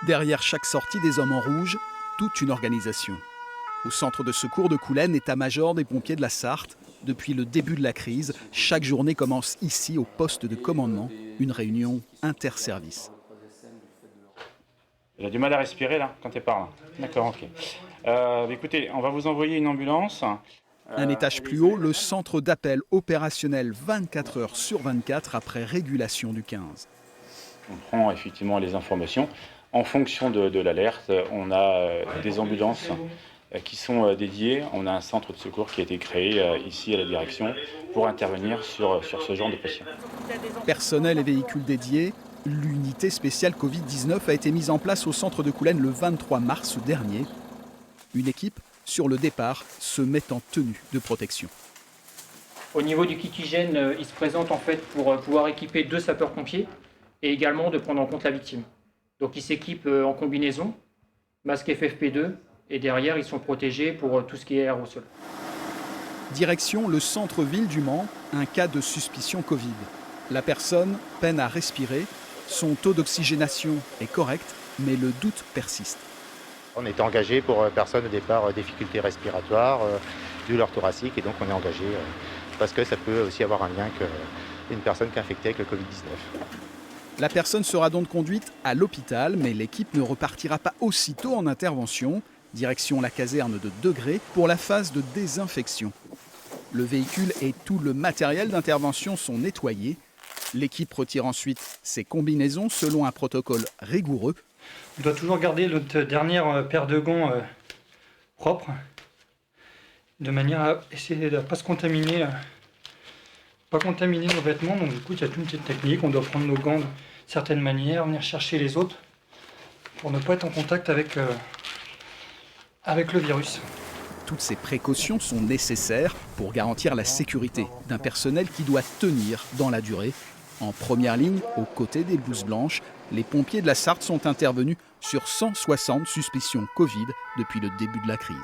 Derrière chaque sortie des hommes en rouge, toute une organisation. Au centre de secours de Coulennes, état-major des pompiers de la Sarthe. Depuis le début de la crise, chaque journée commence ici, au poste de commandement, une réunion interservice. Il a du mal à respirer là, quand il parle. D'accord, ok. Écoutez, on va vous envoyer une ambulance. Un étage plus haut, le centre d'appel opérationnel 24 heures sur 24 après régulation du 15. On prend effectivement les informations. En fonction de l'alerte, on a des ambulances qui sont dédiées. On a un centre de secours qui a été créé ici à la direction pour intervenir sur ce genre de patients. Personnel et véhicules dédiés, l'unité spéciale Covid-19 a été mise en place au centre de Coulennes le 23 mars dernier. Une équipe, sur le départ, se met en tenue de protection. Au niveau du kit hygiène, il se présente en fait pour pouvoir équiper 2 sapeurs-pompiers et également de prendre en compte la victime. Donc ils s'équipent en combinaison, masque FFP2 et derrière ils sont protégés pour tout ce qui est aérosol. Direction le centre-ville du Mans, un cas de suspicion Covid. La personne peine à respirer, son taux d'oxygénation est correct, mais le doute persiste. On est engagé pour personne au départ difficultés respiratoires, douleurs thoraciques et donc on est engagé parce que ça peut aussi avoir un lien avec une personne qui est infectée avec le Covid-19. La personne sera donc conduite à l'hôpital, mais l'équipe ne repartira pas aussitôt en intervention. Direction la caserne de Degré pour la phase de désinfection. Le véhicule et tout le matériel d'intervention sont nettoyés. L'équipe retire ensuite ses combinaisons selon un protocole rigoureux. On doit toujours garder notre dernière paire de gants propre, de manière à essayer de ne pas se contaminer, pas contaminer nos vêtements. Donc du coup, il y a toute une petite technique. On doit prendre nos gants de certaine manière, venir chercher les autres pour ne pas être en contact avec le virus. Toutes ces précautions sont nécessaires pour garantir la sécurité d'un personnel qui doit tenir dans la durée. En première ligne, aux côtés des blouses blanches, les pompiers de la Sarthe sont intervenus sur 160 suspicions Covid depuis le début de la crise.